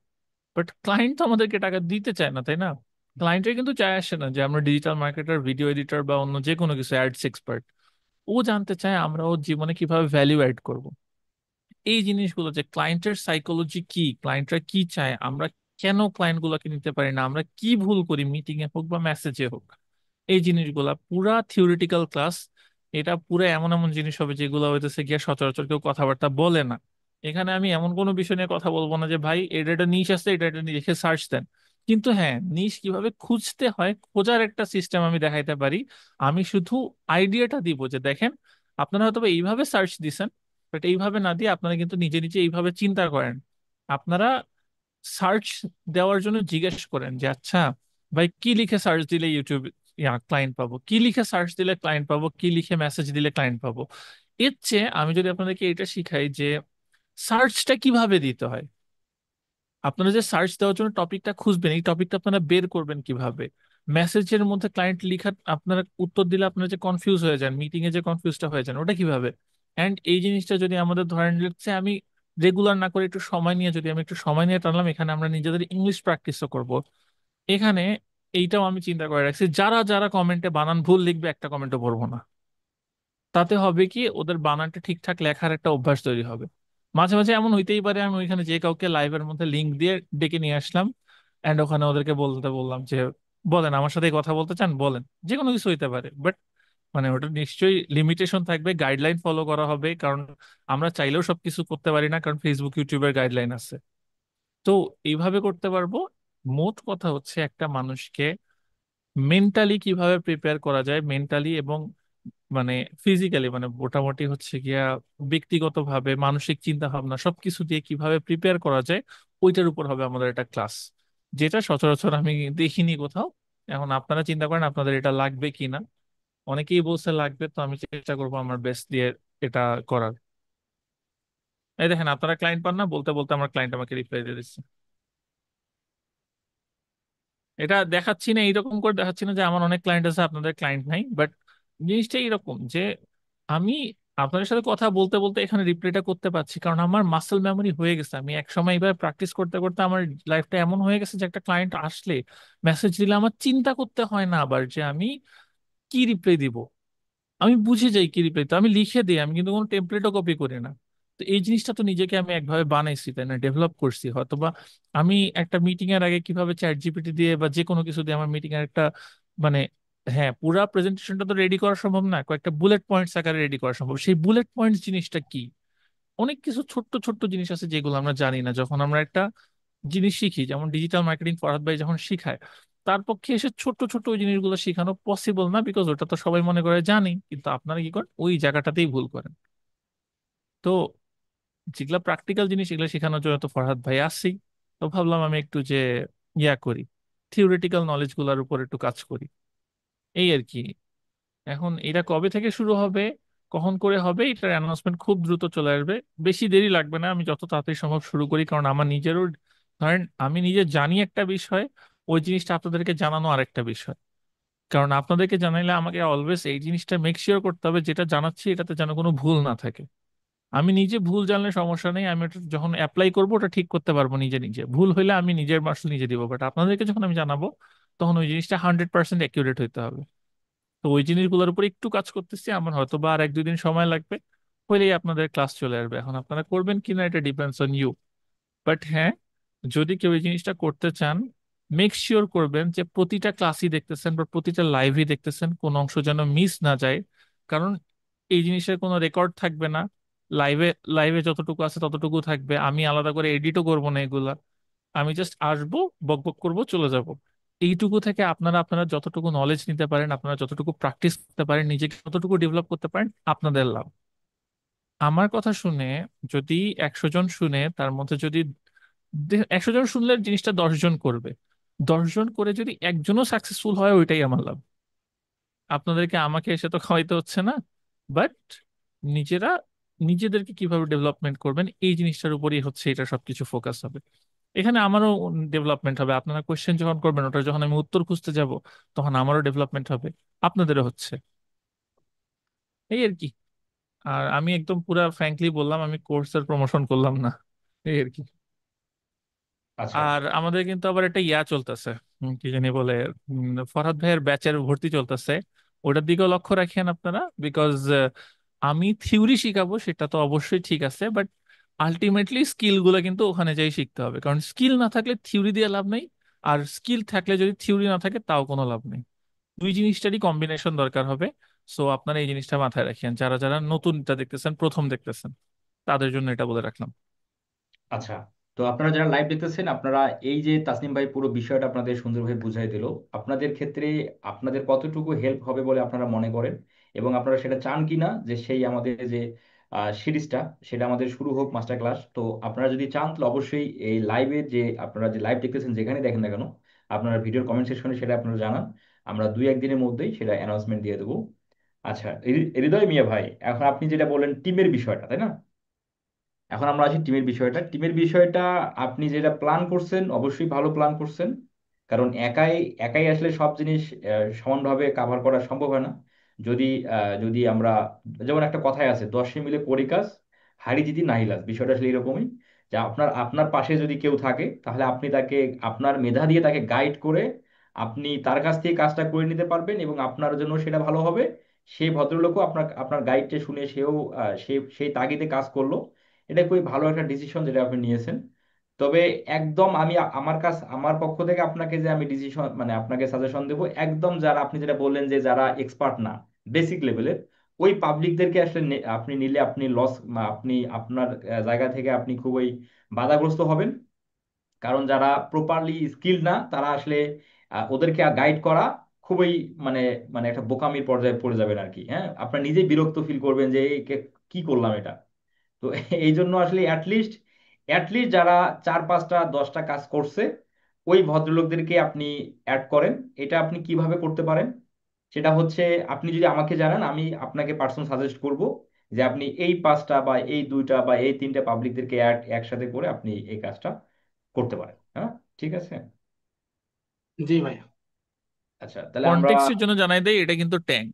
বাট ক্লায়েন্ট তো আমাদেরকে টাকা দিতে চায় না, তাই না? ক্লায়েন্টের কিন্তু চায় আসে না যে আমরা ডিজিটাল মার্কেটার, ভিডিও এডিটর বা অন্য যে কোনো কিছু অ্যাডস এক্সপার্ট। ও জানতে চায় আমরা ওর জীবনে কিভাবে ভ্যালু অ্যাড করব। এই জিনিসগুলো, যে ক্লায়েন্টের সাইকোলজি কি, ক্লায়েন্টরা কি চায়, আমরা কেন ক্লায়েন্ট গুলোকে নিতে পারি না, আমরা কি ভুল করি মিটিং এ হোক বা মেসেজে হোক, এই জিনিসগুলা পুরা থিওরিটিক্যাল ক্লাস। এটা পুরো এমন এমন জিনিস হবে যেগুলো হইতেছে গিয়ে সচরাচর কেউ কথাবার্তা বলে না। এখানে আমি এমন কোনো বিষয় নিয়ে কথা বলবো না যে ভাই এটা একটা নিশ আছে, এটা লিখে সার্চ দেন। কিন্তু হ্যাঁ, নিশ কিভাবে খুঁজতে হয়, খোঁজার একটা সিস্টেম আমি দেখাইতে পারি। আমি শুধু আইডিয়াটা দিব যে দেখেন, আপনারা হয়তো বা এইভাবে সার্চ দিছেন, বাট এইভাবে না দিয়ে আপনারা কিন্তু নিজে নিজে এইভাবে চিন্তা করেন। আপনারা সার্চ দেওয়ার জন্য জিজ্ঞেস করেন যে আচ্ছা ভাই, কি লিখে সার্চ দিলে ইউটিউব ক্লায়েন্ট পাবো, কি লিখে সার্চ দিলে ক্লায়েন্ট পাবো, কি লিখে মেসেজ দিলে ক্লায়েন্ট পাবো। এর চেয়ে আমি যদি আপনাদেরকে এটা শিখাই যে সার্চটা কিভাবে দিতে হয়, আপনারা যে সার্চ দেওয়ার জন্য টপিকটা খুঁজবেন, এই টপিকটা আপনারা বের করবেন কিভাবে, মেসেজের মধ্যে ক্লায়েন্ট লিখা আপনারা উত্তর দিলে আপনারা যে কনফিউজ হয়ে যান, মিটিং এ যে কনফিউজটা হয়ে যান, ওটা কিভাবে। এন্ড এই জিনিসটা যদি আমাদের ধরেন হচ্ছে আমি রেগুলার না করে একটু সময় নিয়ে, যদি আমি একটু সময় নিয়ে টানলাম, এখানে আমরা নিজেদের ইংলিশ প্র্যাকটিসও করব। এখানে এইটাও আমি চিন্তা করে রাখছি, যারা যারা কমেন্টে বানান ভুল লিখবে একটা কমেন্টও পড়বো না। তাতে হবে কি, ওদের বানানটা ঠিকঠাক লেখার একটা অভ্যাস তৈরি হবে। মাঝে মাঝে এমন হইতেই পারে আমি ওইখানে যে কাউকে লাইভের মধ্যে লিংক দিয়ে ডেকে নিয়ে আসলাম, এন্ড ওখানে ওদেরকে বলতে বললাম যে বলেন আমার সাথে কথা বলতে চান বলেন, যে কোনো কিছু হইতে পারে। বাট মানে ওটা নিশ্চয়ই লিমিটেশন থাকবে, গাইডলাইন ফলো করা হবে, কারণ আমরা চাইলেও সবকিছু করতে পারি না, কারণ ফেসবুক ইউটিউবের গাইডলাইন আছে। তো এইভাবে করতে পারবো। মোট কথা হচ্ছে একটা মানুষকে মেন্টালি কিভাবে প্রিপেয়ার করা যায়, মেন্টালি এবং মানে ফিজিক্যালি, মানে মোটামুটি হচ্ছে গিয়া ব্যক্তিগতভাবে মানসিক চিন্তা ভাবনা সবকিছু দিয়ে কিভাবে প্রিপেয়ার করা যায়, ওইটার উপর হবে আমাদের একটা ক্লাস, যেটা সচরাচর আমি দেখিনি কোথাও। এখন আপনারা চিন্তা করেন আপনাদের এটা লাগবে কিনা। অনেকেই বলছে লাগবে, তো আমি চেষ্টা করবো আমার বেস্ট দিয়ে এটা করার। এই দেখেন, আপনারা ক্লায়েন্ট পান না, বলতে বলতে আমার ক্লায়েন্ট আমাকে রিপ্লাই দিয়ে দিচ্ছে। এটা দেখাচ্ছি না, এইরকম করে দেখাচ্ছি না যে আমার অনেক ক্লায়েন্ট আছে আপনাদের ক্লায়েন্ট নাই, বাট জিনিসটা এরকম যে আমি আপনাদের সাথে কথা বলতে বলতে এখানে রিপ্লাইটা করতে পারছি, কারণ আমার মাসেল মেমোরি হয়ে গেছে। আমি এক সময় এইভাবে প্র্যাকটিস করতে করতে আমার লাইফটা এমন হয়ে গেছে যে একটা ক্লায়েন্ট আসলে মেসেজ দিলে আমার চিন্তা করতে হয় না আবার যে আমি কি রিপ্লাই দিব। আমি বুঝে যাই কি রিপ্লাই, তো আমি লিখে দিই, আমি কিন্তু কোনো টেমপ্লেটও কপি করি না। তো এই জিনিসটা তো নিজেকে আমি একভাবে বানাইছি, তাই না, ডেভেলপ করছি হয়তোবা। আমি একটা মিটিং এর আগে কিভাবে চ্যাট জিপিটি দিয়ে বা যে কোনো কিছু দিয়ে আমার মিটিং এর একটা মানে, হ্যাঁ, পুরা প্রেজেন্টেশনটা তো রেডি করা সম্ভব না, কয়েকটা বুলেট পয়েন্টস আকারে রেডি করা সম্ভব। সেই বুলেট পয়েন্টস জিনিসটা কি, অনেক কিছু ছোট্ট ছোট্ট জিনিস আছে যেগুলো আমরা জানি না। যখন আমরা একটা জিনিস শিখি, যেমন ডিজিটাল মার্কেটিং ফরহাদ ভাই যখন শিখায়, তার পক্ষে এসে ছোট্ট ছোট্ট ওই জিনিসগুলো শেখানো পসিবল না, বিকজ ওটা তো সবাই মনে করে জানি, কিন্তু আপনারা কি করেন ওই জায়গাটাতেই ভুল করেন। তো যেগুলা প্র্যাকটিক্যাল জিনিস এগুলো শেখানোর জন্য তো ফরহাদ ভাই আসছেই। তো ভাবলাম আমি একটু যে করি, থিওরিটিক্যাল নলেজ গুলার উপর একটু কাজ করি, এই আর কি। এখন এটা কবে থেকে শুরু হবে, কখন করে হবে, এটার অ্যানাউন্সমেন্ট খুব দ্রুত চলে আসবে। বেশি দেরি লাগবে না, আমি যত তাড়াতাড়ি সম্ভব শুরু করি, কারণ আমার নিজেরও ধরেন আমি নিজে জানি একটা বিষয়, ওই জিনিসটা আপনাদেরকে জানানো আরেকটা বিষয়। কারণ আপনাদেরকে জানাইলে আমাকে অলওয়েজ এই জিনিসটা মেক শিওর করতে হবে, যেটা জানাচ্ছি এটাতে যেন কোনো ভুল না থাকে। আমি নিজে ভুল জানলে সমস্যা নেই, আমি ওটা যখন অ্যাপ্লাই করবো ওটা ঠিক করতে পারবো নিজে নিজে, ভুল হইলে আমি নিজের মার্কস নিজে দিব, বাট আপনাদেরকে যখন আমি জানাবো তখন ওই জিনিসটা 100% অ্যাকিউরেট হইতে হবে। তো ওই জিনিসগুলোর উপর একটু কাজ করতেছি, আমার হয়তো বা আর 1-2 দিন সময় লাগবে, হইলেই আপনাদের ক্লাস চলে আসবে। এখন আপনারা করবেন কিনা এটা ডিপেন্ডস অন ইউ। বাট হ্যাঁ, যদি কেউ এই জিনিসটা করতে চান, মেক শিওর করবেন যে প্রতিটা ক্লাসই দেখতেছেন বা প্রতিটা লাইভই দেখতেছেন, কোনো অংশ যেন মিস না যায়। কারণ এই জিনিসের কোনো রেকর্ড থাকবে না, লাইভে লাইভে যতটুকু আছে ততটুকু থাকবে, আমি আলাদা করে এডিটও করবো না এগুলা। আমি জাস্ট আসবো, বকবক করবো, চলে যাব। এইটুকু থেকে আপনারা আপনারা যতটুকু নলেজ নিতে পারেন, আপনারা যতটুকু প্র্যাকটিস করতে পারেন, নিজেকে যতটুকু ডেভেলপ করতে পারেন, আপনাদের লাভ। আমার কথা শুনে যদি 100 জন শুনে, তার মধ্যে যদি 100 জন শুনলে জিনিসটা 10 জন করবে, 10 জন করে যদি একজনও সাকসেসফুল হয়, ওইটাই আমার লাভ। আপনাদেরকে আমাকে এসে তো খাওয়াইতে হচ্ছে না, বাট নিজেরা নিজেদেরকে কিভাবে ডেভেলপমেন্ট করবেন এই জিনিসটার উপরই হচ্ছে এটা সবকিছু ফোকাস হবে। এখানে আমারও ডেভেলপমেন্ট হবে, আপনারা কোশ্চেন যখন করবেন ওটা যখন আমি উত্তর খুঁজতে যাব তখন আমারও ডেভেলপমেন্ট হবে, আপনাদেরও হচ্ছে, এই আর কি। আর আমি একদম পুরা ফ্র্যাঙ্কলি বললাম, আমি কোর্সের প্রমোশন করলাম না, এই আর কি। আচ্ছা। আর আমাদের কিন্তু আবার একটা ইয়া চলতেছে, কি জানি বলে, ফরহাদ ভাইয়ের ব্যাচের ভর্তি চলতেছে, ওটার দিকেও লক্ষ্য রাখেন আপনারা। বিকজ আমি থিওরি শিখাবো সেটা তো অবশ্যই ঠিক আছে, বাট আলটিমেটলি স্কিল গুলো কিন্তু ওখানে যাই শিখতে হবে, কারণ স্কিল না থাকলে থিওরি দিয়ে লাভ নেই, আর স্কিল থাকলে যদি থিওরি না থাকে তাও কোনো লাভ নেই। দুই জিনিসটারই কম্বিনেশন দরকার হবে। সো আপনারা এই জিনিসটা মাথায় রাখেন, যারা যারা নতুনটা দেখতেছেন, প্রথম দেখতেছেন, তাদের জন্য এটা বলে রাখলাম। আচ্ছা, তো আপনারা যারা লাইভ দেখতেছেন, আপনারা এই যে তাসনিম ভাই পুরো বিষয়টা আপনাদের সুন্দরভাবে বুঝাই দিল, আপনাদের ক্ষেত্রে আপনাদের কতটুকু হেল্প হবে বলে আপনারা মনে করেন, এবং আপনারা সেটা চান কিনা যে সেই আমাদের যে সিরিজটা সেটা আমাদের শুরু হোক মাস্টার ক্লাস। তো আপনারা যদি চান তাহলে অবশ্যই এই লাইভে যে আপনারা যে লাইভ দেখতেছেন যেখানে দেখেন না কেন, আপনারা ভিডিওর কমেন্ট সেকশনে সেটা আপনারা জানান, আমরা 2-1 দিনের মধ্যেই সেটা অ্যানাউন্সমেন্ট দিয়ে দেবো। আচ্ছা, হৃদয় মিয়া ভাই, এখন আপনি যেটা বললেন টিমের বিষয়টা, তাই না? এখন আমরা আসি টিমের বিষয়টা। আপনি যেটা প্ল্যান করছেন অবশ্যই ভালো প্ল্যান করছেন, কারণ একাই একাই আসলে সব জিনিস সমানভাবে কাভার করা সম্ভব হয় না। যদি যদি আমরা, যেমন একটা কথাই আছে, 10 মিলে করি কাজ, হারি জিতি নাহিলাজ, বিষয়টা আসলে এরকমই, যে আপনার আপনার পাশে যদি কেউ থাকে তাহলে আপনি তাকে আপনার মেধা দিয়ে তাকে গাইড করে আপনি তার কাছ থেকে কাজটা করে নিতে পারবেন, এবং আপনার জন্য সেটা ভালো হবে। সেই ভদ্রলোকও আপনার আপনার গাইডটা শুনে সেও সেই তাগিদে কাজ করলো। এটা খুবই ভালো একটা ডিসিশন যেটা আপনি নিয়েছেন। তবে একদম আমি আমার পক্ষ থেকে আপনাকে যে আমি ডিসিশন মানে আপনাকে সাজেশন দেবো, একদম যারা আপনি যেটা বললেন যে যারা এক্সপার্ট না, বেসিক লেভেলের, ওই পাবলিকদেরকে আসলে আপনি নিলে আপনি লস, আপনি আপনার জায়গা থেকে আপনি খুবই বাধাগ্রস্ত হবেন। কারণ যারা প্রপারলি স্কিল না তারা আসলে ওদেরকে গাইড করা খুবই মানে মানে একটা বোকামির পর্যায়ে পড়ে যাবেন আর কি। হ্যাঁ, আপনার নিজেই বিরক্ত ফিল করবেন যে এই কি করলাম এটা। তো এই জন্য আসলে অ্যাটলিস্ট যারা 4-5-10টা কাজ করছে ওই ভদ্রলোকদেরকে আপনি অ্যাড করেন। এটা আপনি কিভাবে করতে পারেন সেটা হচ্ছে, আপনি যদি আমাকে জানান আমি আপনাকে পার্সোনাল সাজেস্ট করব যে আপনি এই 5টা বা এই 2টা বা এই 3টে পাবলিকদেরকে একসাথে করে আপনি এই কাজটা করতে পারেন। হ্যাঁ, ঠিক আছে। জি ভাই। আচ্ছা, তাহলে আমরা কনটেক্সটের জন্য জানাই দেই, এটা কিন্তু ট্যাং।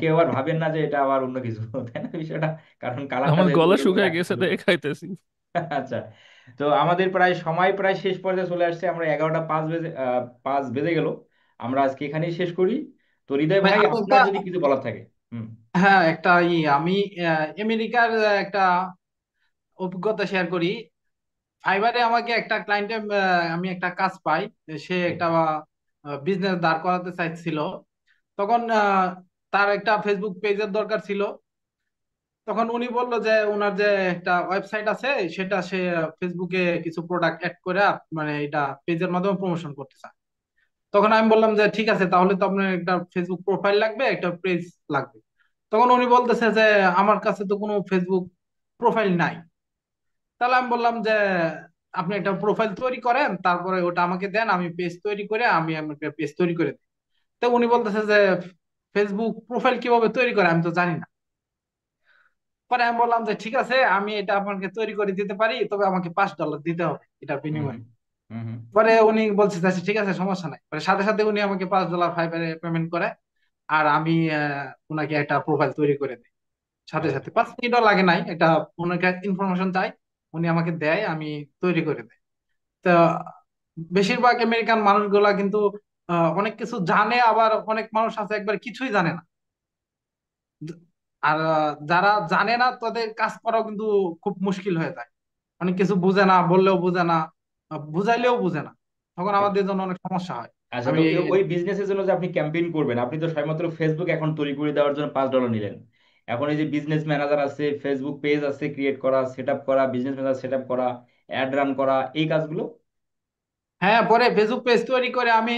কেউ আবার ভাবেন না যে এটা আবার অন্য কিছু, তাই না বিষয়টা, কারণ কালারটা আমার যেহেতু গলা এরকম শুকায় রাখতে গেছে হবে। তাই খাইতেছি। আচ্ছা, তো আমাদের প্রায় সময় প্রায় শেষ পর্যায়ে চলে আসছে, আমরা 11টা 5 বেজে গেল। আমরা আজকে এখানেই শেষ করি। তো হৃদয় ভাই ভাই, আমি একটা, আপনার যদি কিছু বলার থাকে। হুম। হ্যাঁ একটা আমি আমেরিকার একটা অভিজ্ঞতা শেয়ার করি। ফাইবারে আমাকে একটা ক্লায়েন্টে, আমি একটা কাজ পাই, সে হুম। একটা বিজনেস দাঁড় করাতে চাইছিল। তখন তার একটা ফেসবুক পেজের দরকার ছিল। তখন উনি বলল যে ওনার যে একটা ওয়েবসাইট আছে সেটা সে ফেসবুকে কিছু প্রোডাক্ট অ্যাড করে মানে এটা পেজের মাধ্যমে প্রমোশন করতে চায়। তখন আমি বললাম যে ঠিক আছে, তাহলে তো আপনার একটা ফেসবুক প্রোফাইল লাগবে, একটা পেজ লাগবে। তখন উনি বলতেছে যে আমার কাছে তো কোনো ফেসবুক প্রোফাইল নাই। তাহলে আমি বললাম যে আপনি একটা প্রোফাইল তৈরি করেন, তারপরে ওটা আমাকে দেন, আমি পেজ তৈরি করে আমি আপনাকে পেজ তৈরি করে দিই। তো উনি বলতেছে যে ফেসবুক প্রোফাইল কিভাবে তৈরি করে আমি তো জানি না। পরে আমি বললাম যে ঠিক আছে, আমি এটা আপনাকে তৈরি করে দিতে পারি, তবে আমাকে $5 দিতে হবে এটার হুম। বিনিময়ে। হুম। হুম। পরে উনি বলছে যে, আচ্ছা ঠিক আছে, সমস্যা নাই। পরে সাথে সাথে উনি আমাকে $5 ফাইবারে পেমেন্ট করে, আর আমি ওনাকে একটা প্রোফাইল তৈরি করে দিই। সাথে আচ্ছা। সাথে 5 মিনিটও লাগে নাই, একটা ওনাকে ইনফরমেশন চাই, উনি আমাকে দেয়, আমি তৈরি করে দেই। তো বেশিরভাগ আমেরিকান মানুষগুলা কিন্তু অনেক কিছু জানে, আবার অনেক মানুষ আছে একবার কিছুই জানে না। আর যারা জানে না তাদের কাজ করাও কিন্তু খুব মুশকিল হয়ে যায়। অনেক কিছু বুঝে না, বললেও বুঝে না, বুঝাইলেও বুঝে না, তখন ঠিক। আমাদের জন্য অনেক সমস্যা হয়। আচ্ছা, আমি তো ওই বিজনেসের জন্য যে আপনি ক্যাম্পেইন করবেন, আপনি তো সবেমাত্র ফেসবুক অ্যাকাউন্ট তৈরি করে দেওয়ার জন্য $5 নিলেন। এখন এই যে বিজনেস ম্যানেজার আছে, ফেসবুক পেজ আছে ক্রিয়েট করা, সেট আপ করা, বিজনেস ম্যানেজার সেট আপ করা, অ্যাড রান করা, এই কাজগুলো। হ্যাঁ, পরে ফেসবুক পেজ তৈরি করে আমি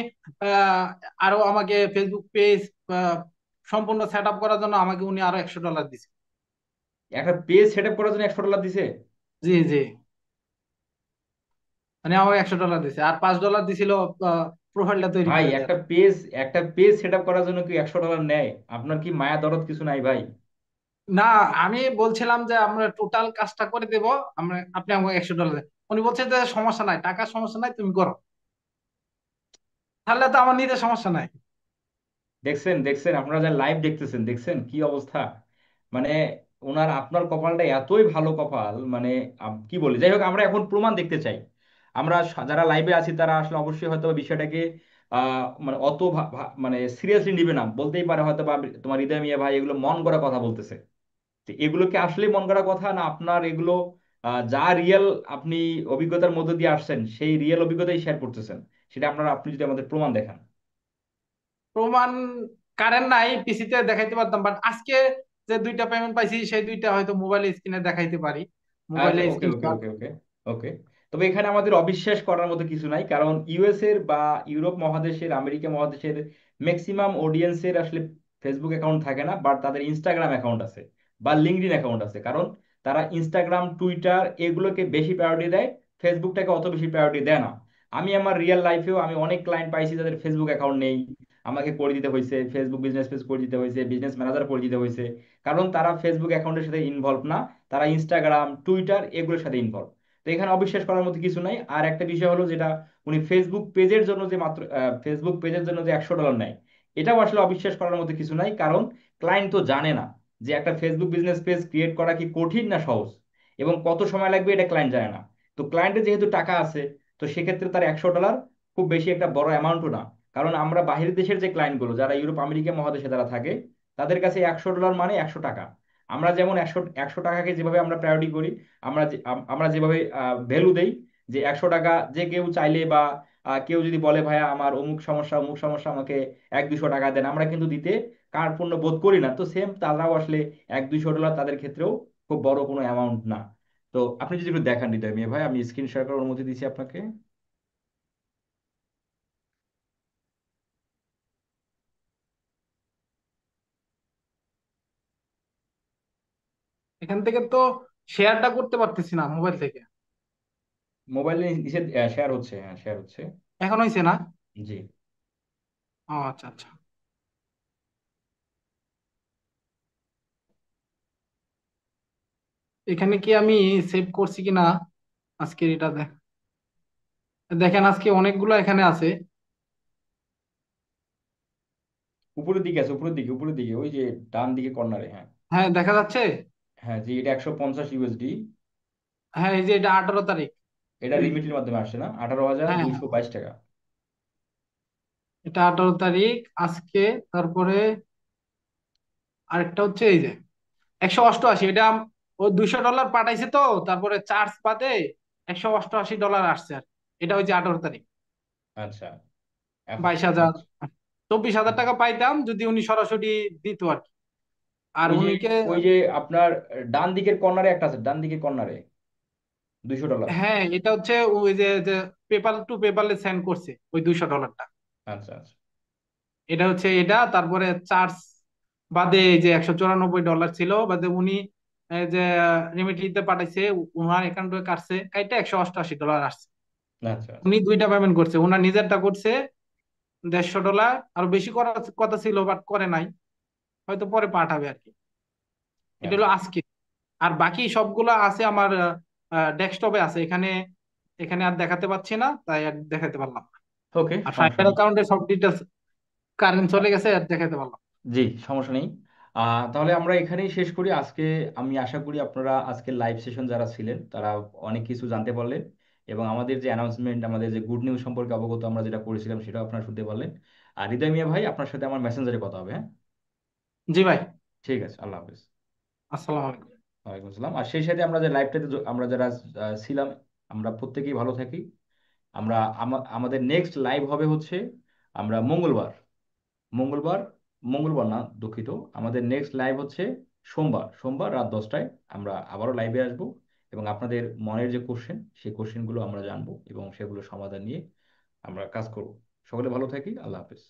আহ, আরো আমাকে ফেসবুক পেজ সম্পূর্ণ সেট আপ করার জন্য আমাকে উনি আরো $100 দিছে। একটা পেজ সেট আপ করার জন্য $100 দিছে? জি জি, মানে আমাকে $100 দিছে, আর $5 দিছিল প্রোফাইলটা তৈরি ভাই করে দেন। একটা পেজ সেট আপ করার জন্য কি $100 নেয়? আপনার কি মায়া দরদ কিছু নাই ভাই? না, আমি বলছিলাম যে আমরা টোটাল কাজটা করে দেব, আপনি আমাকে $100 দেন। উনি বলছে যে সমস্যা নাই, টাকার সমস্যা নাই, তুমি করো। তাহলে তো আমার নিতে সমস্যা নাই। দেখছেন দেখছেন, আপনারা যা লাইভ দেখতেছেন, দেখছেন কি অবস্থা? মানে ওনার আপনার কপালটা এতই ভালো কপাল, মানে কি বলি, যাই হোক, আমরা এখন প্রমাণ দেখতে চাই। আমরা যারা লাইভে আছি তারা আসলে অবশ্যই হয়তো বা বিষয়টাকে মানে অত মানে সিরিয়াসলি নিবে না, বলতেই পারে হয়তো বা তোমার হৃদয় মিয়া ভাই এগুলো মন গড়া কথা বলতেছে। তো এগুলো কি আসলে মন গড়া কথা, না আপনার এগুলো যা রিয়েল, আপনি অভিজ্ঞতার মধ্যে দিয়ে আসছেন সেই রিয়েল অভিজ্ঞতাই শেয়ার করতেছেন? সেটা আপনি যদি আমাদের প্রমাণ দেখান। প্রমাণ কারেন্ট নাই, পিসিতে দেখাইতে পারতাম, বাট আজকে যে দুইটা পেমেন্ট পাইছি সেই দুইটা হয়তো মোবাইলে স্ক্রিনে দেখাইতে পারি, মোবাইলে আচ্ছা, ওকে ওকে স্ক্রিনশট। ওকে ওকে ওকে। তবে এখানে আমাদের অবিশ্বাস করার মতো কিছু নাই, কারণ ইউএস এর বা ইউরোপ মহাদেশের, আমেরিকা মহাদেশের ম্যাক্সিমাম অডিয়েন্সের আসলে ফেসবুক অ্যাকাউন্ট থাকে না, বাট তাদের ইনস্টাগ্রাম অ্যাকাউন্ট আছে বা লিঙ্কডইন অ্যাকাউন্ট আছে। কারণ তারা ইনস্টাগ্রাম, টুইটার এগুলোকে বেশি প্রায়োরিটি দেয়, ফেসবুকটাকে অত বেশি প্রায়োরিটি দেয় না। আমি আমার রিয়েল লাইফেও আমি অনেক ক্লায়েন্ট পাইছি যাদের ফেসবুক অ্যাকাউন্ট নেই, আমাকে করে দিতে হয়েছে, ফেসবুক বিজনেস পেজ করে দিতে হয়েছে, বিজনেস ম্যানেজার করে দিতে হয়েছে, কারণ তারা ফেসবুক অ্যাকাউন্টের সাথে ইনভলভ না, তারা ইনস্টাগ্রাম, টুইটার এগুলোর সাথে ইনভলভ। তো এখানে অবিশ্বাস করার মতো কিছু নাই। আর একটা বিষয় হলো যেটা, উনি ফেসবুক পেজের জন্য যে মাত্র ফেসবুক পেজের জন্য যে $100 নেয়, এটাও আসলে অবিশ্বাস করার মতো কিছু নাই। কারণ ক্লায়েন্ট তো জানে না যে একটা ফেসবুক বিজনেস পেজ ক্রিয়েট করা কি কঠিন না সহজ, এবং কত সময় লাগবে এটা ক্লায়েন্ট জানে না। তো ক্লায়েন্টের যেহেতু টাকা আছে, তো সেক্ষেত্রে তার $100 খুব বেশি একটা বড় অ্যামাউন্টও না। কারণ আমরা বাহিরের দেশের যে ক্লায়েন্টগুলো যারা ইউরোপ আমেরিকা মহাদেশে যারা থাকে, তাদের কাছে $100 মানে 100 টাকা। আমরা যেমন একশো একশো টাকাকে যেভাবে আমরা প্রায়োরিটি করি, আমরা যেভাবে ভ্যালু দেই, যে $100 যে কেউ চাইলে বা কেউ যদি বলে ভাইয়া আমার অমুক সমস্যা আমাকে 100-200 টাকা দেন, আমরা কিন্তু দিতে কার্পণ্য বোধ করি না। তো সেম তারাও আসলে $100-200 তাদের ক্ষেত্রেও খুব বড় কোনো অ্যামাউন্ট না। তো আপনি যদি একটু দেখান হৃদয় মিয়া ভাই, আমি স্ক্রিন শেয়ার করার অনুমতি দিচ্ছি আপনাকে। এখান থেকে তো শেয়ারটা করতে পারতেছি না মোবাইল থেকে। মোবাইলে নিচে শেয়ার হচ্ছে, হ্যাঁ শেয়ার হচ্ছে। এখন হয়েছে না? জি। ও আচ্ছা আচ্ছা। এখানে কি আমি সেভ করছি কিনা আজকের এটা দেখেন, আজকে অনেকগুলো এখানে আছে। উপরের দিকে আছে, উপরের দিকে ওই যে ডান দিকে কর্নারে, হ্যাঁ। হ্যাঁ, দেখা যাচ্ছে। হ্যাঁ জি, এটা $150। হ্যাঁ, এই যে এটা 18 তারিখ। এটা রিমিটের মাধ্যমে আসছে না? আঠারো হাজার হ্যাঁ হ্যাঁ, দুইশো বাইশ টাকা এটা 18 তারিখ আজকে। তারপরে আরেকটা হচ্ছে এই যে 188, এটা ও $200 পাঠাইছে তো, তারপরে চার্জ বাদে $188 আসছে আর এটা হচ্ছে 18 তারিখ। আচ্ছা, এখন 22,000, আচ্ছা। 24,000 টাকা পাইতাম যদি উনি সরাসরি দিত আর কি। আর ওই যে উনিকে, ওই যে আপনার ডান দিকের কর্নারে একটা আছে, ডান দিকের কর্নারে $200। হ্যাঁ এটা হচ্ছে ওই যে যে পেপাল টু পেপালে সেন্ড করছে ওই $200। আচ্ছা আচ্ছা এটা হচ্ছে এটা, তারপরে চার্জ বাদে এই যে $194 ছিল বাদে উনি যে রেমিটিতে পাঠাইছে, উনার অ্যাকাউন্টে কাটছে কাইটা $188 আসছে। আচ্ছা আচ্ছা। উনি দুইটা পেমেন্ট করছে, উনার নিজেরটা করছে $150, আর বেশি করার কথা ছিল বাট করে নাই, হয়তো পরে পাঠাবে আর কি। এটা হলো আচ্ছা আজকে। আর বাকি সবগুলো আছে আমার ডেস্কটপে আছে, এখানে এখানে আর দেখাতে পাচ্ছি না, তাই আর দেখাতে পারলাম না। ওকে, আর সমস্যা ফাইবার নেই। অ্যাকাউন্টে সব ডিটেলস কারেন্ট চলে গেছে, আর দেখাতে পারলাম না। জি, সমস্যা নেই। তাহলে আমরা এখানেই শেষ করি আজকে। আমি আশা করি আপনারা আজকে লাইভ সেশন যারা ছিলেন তারা অনেক কিছু জানতে পারলেন, এবং আমাদের যে অ্যানাউন্সমেন্ট, আমাদের যে গুড নিউজ সম্পর্কে অবগত আমরা যেটা করেছিলাম সেটাও আপনারা শুনতে পারলেন। আর হৃদয় মিয়া ভাই, আপনার সাথে আমার মেসেঞ্জারে কথা হবে, হ্যাঁ? জি ভাই। ঠিক আছে, আল্লাহ হাফেজ। আসসালামু আলাইকুম। ওয়ালাইকুম আসসালাম। আর সেই সাথে আমরা যে লাইভটাতে আমরা যারা ছিলাম, আমরা প্রত্যেকেই ভালো থাকি। আমরা আমাদের নেক্সট লাইভ হবে হচ্ছে আমরা মঙ্গলবার, মঙ্গলবার মঙ্গলবার না, দুঃখিত, আমাদের নেক্সট লাইভ হচ্ছে সোমবার রাত 10টায়। আমরা আবারও লাইভে আসব, এবং আপনাদের মনের যে কোশ্চেন সেই কোশ্চেনগুলো আমরা জানবো এবং সেগুলো সমাধান নিয়ে আমরা কাজ করব। সকলে ভালো থাকি, আল্লাহ হাফেজ।